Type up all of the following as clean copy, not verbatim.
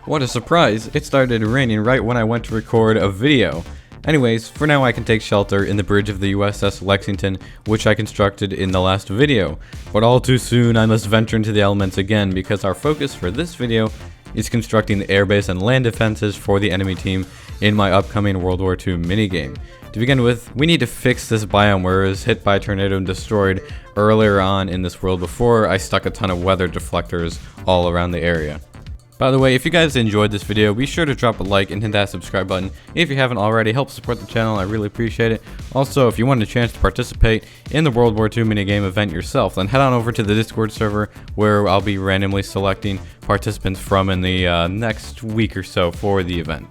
What a surprise, it started raining right when I went to record a video. Anyways, for now I can take shelter in the bridge of the USS Lexington, which I constructed in the last video. But all too soon I must venture into the elements again because our focus for this video is constructing the airbase and land defenses for the enemy team in my upcoming World War II minigame. To begin with, we need to fix this biome where it was hit by a tornado and destroyed earlier on in this world before I stuck a ton of weather deflectors all around the area. By the way, if you guys enjoyed this video, be sure to drop a like and hit that subscribe button if you haven't already. Help support the channel, I really appreciate it. Also, if you want a chance to participate in the World War II minigame event yourself, then head on over to the Discord server where I'll be randomly selecting participants from in the next week or so for the event.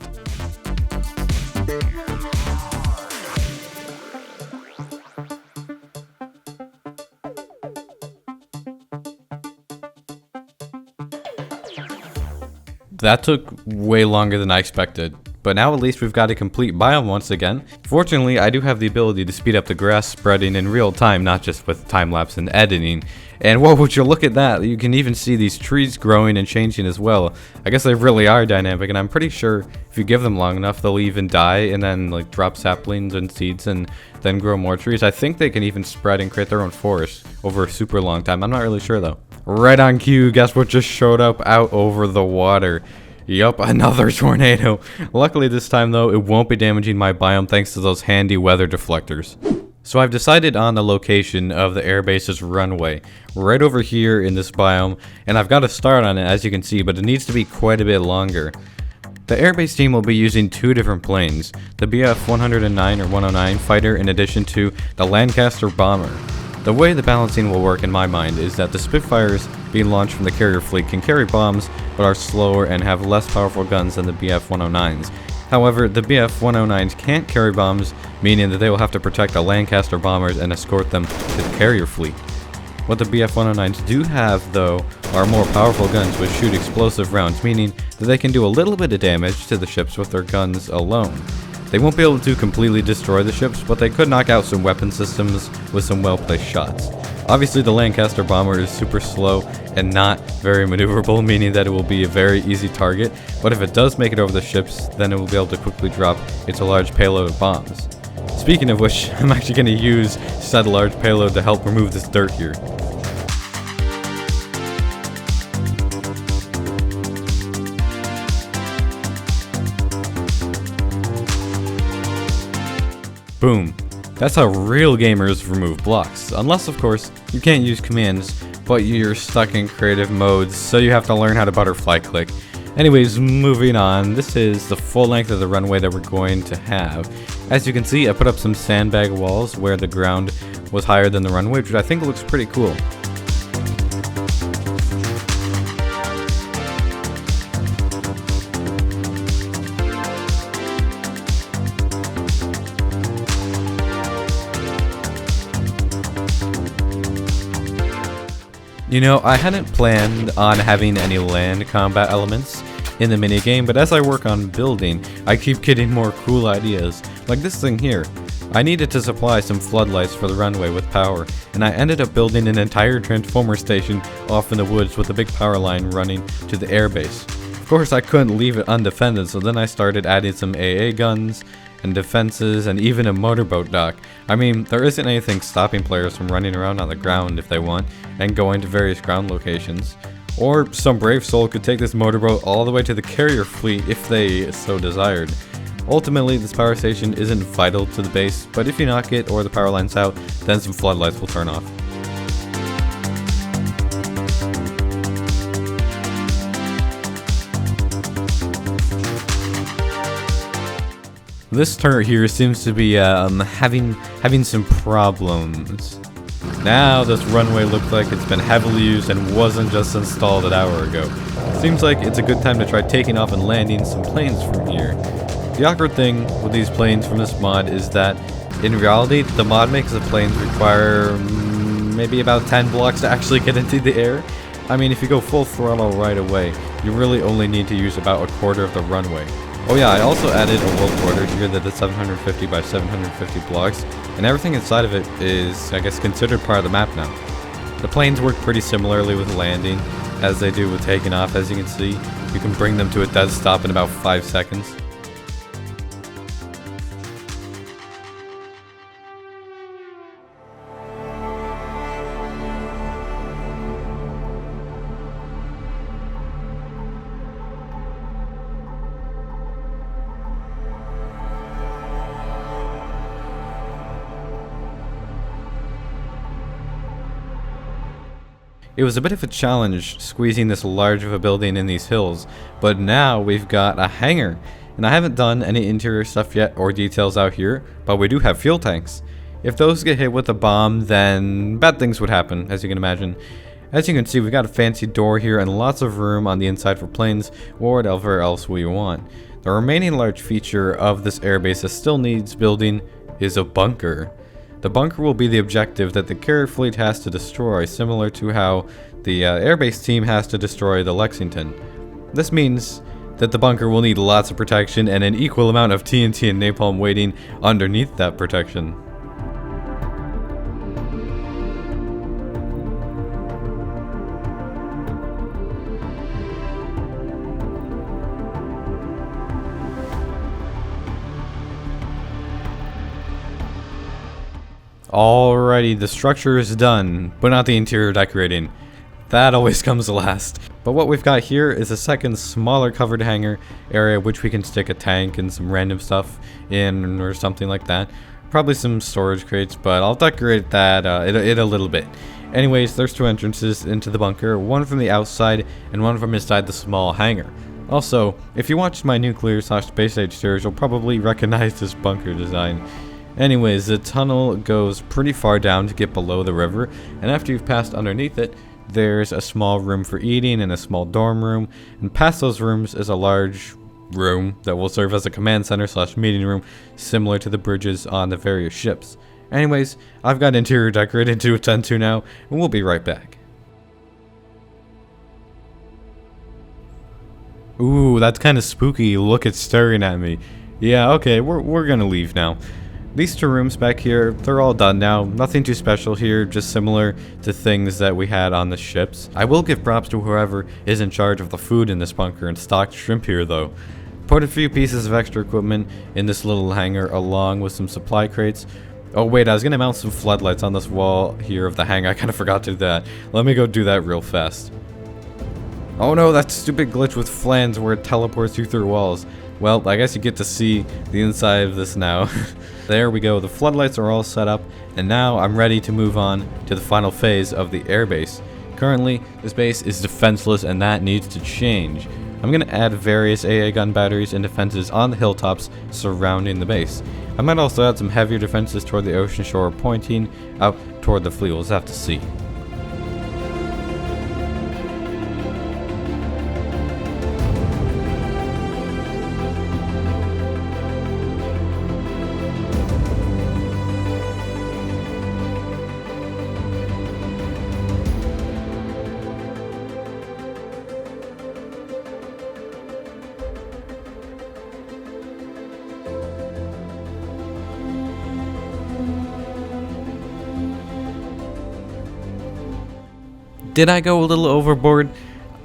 That took way longer than I expected, but now at least we've got a complete biome once again. Fortunately, I do have the ability to speed up the grass spreading in real time, not just with time-lapse and editing. And whoa, would you look at that, you can even see these trees growing and changing as well. I guess they really are dynamic, and I'm pretty sure if you give them long enough, they'll even die and then like drop saplings and seeds and then grow more trees. I think they can even spread and create their own forest over a super long time. I'm not really sure though. Right on cue, guess what just showed up out over the water? Yup, another tornado. Luckily this time though, it won't be damaging my biome thanks to those handy weather deflectors. So I've decided on the location of the airbase's runway, right over here in this biome, and I've got a start on it as you can see, but it needs to be quite a bit longer. The airbase team will be using two different planes, the Bf 109 or 109 fighter in addition to the Lancaster bomber. The way the balancing will work in my mind is that the Spitfires being launched from the carrier fleet can carry bombs but are slower and have less powerful guns than the Bf 109s. However, the Bf 109s can't carry bombs, meaning that they will have to protect the Lancaster bombers and escort them to the carrier fleet. What the Bf 109s do have though are more powerful guns which shoot explosive rounds, meaning that they can do a little bit of damage to the ships with their guns alone. They won't be able to completely destroy the ships, but they could knock out some weapon systems with some well-placed shots. Obviously the Lancaster bomber is super slow and not very maneuverable, meaning that it will be a very easy target, but if it does make it over the ships, then it will be able to quickly drop its large payload of bombs. Speaking of which, I'm actually going to use said large payload to help remove this dirt here. Boom. That's how real gamers remove blocks. Unless, of course, you can't use commands, but you're stuck in creative modes, so you have to learn how to butterfly click. Anyways, moving on, this is the full length of the runway that we're going to have. As you can see, I put up some sandbag walls where the ground was higher than the runway, which I think looks pretty cool. You know, I hadn't planned on having any land combat elements in the minigame, but as I work on building, I keep getting more cool ideas. Like this thing here. I needed to supply some floodlights for the runway with power, and I ended up building an entire transformer station off in the woods with a big power line running to the airbase. Of course, I couldn't leave it undefended, so then I started adding some AA guns and defenses and even a motorboat dock. I mean, there isn't anything stopping players from running around on the ground if they want and going to various ground locations. Or some brave soul could take this motorboat all the way to the carrier fleet if they so desired. Ultimately, this power station isn't vital to the base, but if you knock it or the power line's out, then some floodlights will turn off. This turret here seems to be having some problems. Now this runway looks like it's been heavily used and wasn't just installed an hour ago. Seems like it's a good time to try taking off and landing some planes from here. The awkward thing with these planes from this mod is that in reality the mod makes the planes require maybe about 10 blocks to actually get into the air. I mean, if you go full throttle right away, you really only need to use about a quarter of the runway. Oh yeah, I also added a world border here that is 750 by 750 blocks, and everything inside of it is, I guess, considered part of the map now. The planes work pretty similarly with landing. as they do with taking off. As you can see, you can bring them to a dead stop in about 5 seconds. It was a bit of a challenge squeezing this large of a building in these hills, but now we've got a hangar. And I haven't done any interior stuff yet or details out here, but we do have fuel tanks. If those get hit with a bomb, then bad things would happen, as you can imagine. As you can see, we've got a fancy door here and lots of room on the inside for planes or whatever else we want. The remaining large feature of this airbase that still needs building is a bunker. The bunker will be the objective that the carrier fleet has to destroy, similar to how the airbase team has to destroy the Lexington. This means that the bunker will need lots of protection and an equal amount of TNT and napalm waiting underneath that protection. Alrighty, the structure is done, but not the interior decorating. That always comes last. But what we've got here is a second smaller covered hangar area which we can stick a tank and some random stuff in or something like that. Probably some storage crates, but I'll decorate that it a little bit. Anyways, there's two entrances into the bunker, one from the outside and one from inside the small hangar. Also, if you watched my nuclear/space age series, you'll probably recognize this bunker design. Anyways, the tunnel goes pretty far down to get below the river, and after you've passed underneath it, there's a small room for eating and a small dorm room, and past those rooms is a large room that will serve as a command center/meeting room, similar to the bridges on the various ships. Anyways, I've got interior decorated to attend to now, and we'll be right back. Ooh, that's kind of spooky. Look, it's staring at me. Yeah, okay, we're gonna leave now. These two rooms back here, they're all done now. Nothing too special here, just similar to things that we had on the ships. I will give props to whoever is in charge of the food in this bunker and stocked shrimp here though. Put a few pieces of extra equipment in this little hangar along with some supply crates. Oh wait, I was gonna mount some floodlights on this wall here of the hangar. I kinda forgot to do that. Let me go do that real fast. Oh no, that stupid glitch with flans where it teleports you through walls. Well, I guess you get to see the inside of this now. There we go, the floodlights are all set up, and now I'm ready to move on to the final phase of the airbase. Currently, this base is defenseless and that needs to change. I'm going to add various AA gun batteries and defenses on the hilltops surrounding the base. I might also add some heavier defenses toward the ocean shore pointing out toward the fleet. We'll just have to see. Did I go a little overboard?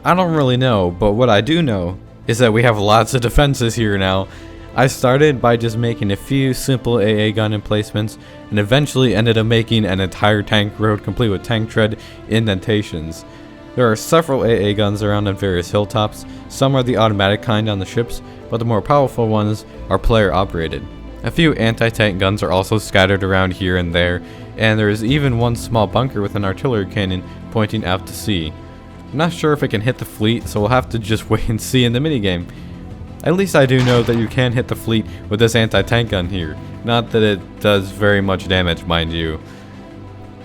I don't really know, but what I do know is that we have lots of defenses here now. I started by just making a few simple AA gun emplacements and eventually ended up making an entire tank road complete with tank tread indentations. There are several AA guns around on various hilltops. Some are the automatic kind on the ships, but the more powerful ones are player operated. A few anti-tank guns are also scattered around here and there, and there is even one small bunker with an artillery cannon pointing out to sea. I'm not sure if it can hit the fleet, so we'll have to just wait and see in the minigame. At least I do know that you can hit the fleet with this anti-tank gun here. Not that it does very much damage, mind you.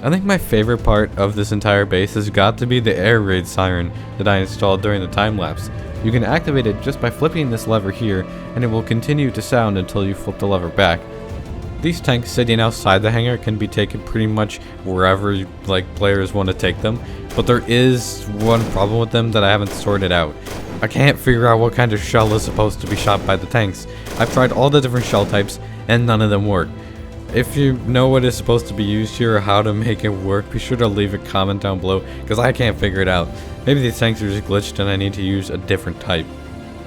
I think my favorite part of this entire base has got to be the air raid siren that I installed during the time lapse. You can activate it just by flipping this lever here, and it will continue to sound until you flip the lever back. These tanks sitting outside the hangar can be taken pretty much wherever players want to take them, but there is one problem with them that I haven't sorted out. I can't figure out what kind of shell is supposed to be shot by the tanks. I've tried all the different shell types and none of them work. If you know what is supposed to be used here or how to make it work, be sure to leave a comment down below, because I can't figure it out. Maybe these tanks are just glitched and I need to use a different type.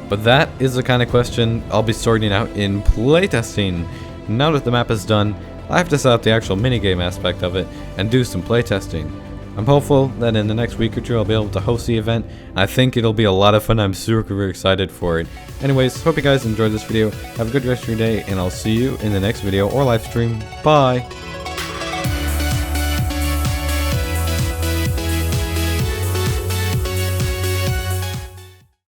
But that is the kind of question I'll be sorting out in playtesting. Now that the map is done, I have to set up the actual minigame aspect of it and do some playtesting. I'm hopeful that in the next week or two I'll be able to host the event, and I think it'll be a lot of fun. I'm super excited for it. Anyways, hope you guys enjoyed this video. Have a good rest of your day, and I'll see you in the next video or live stream. Bye!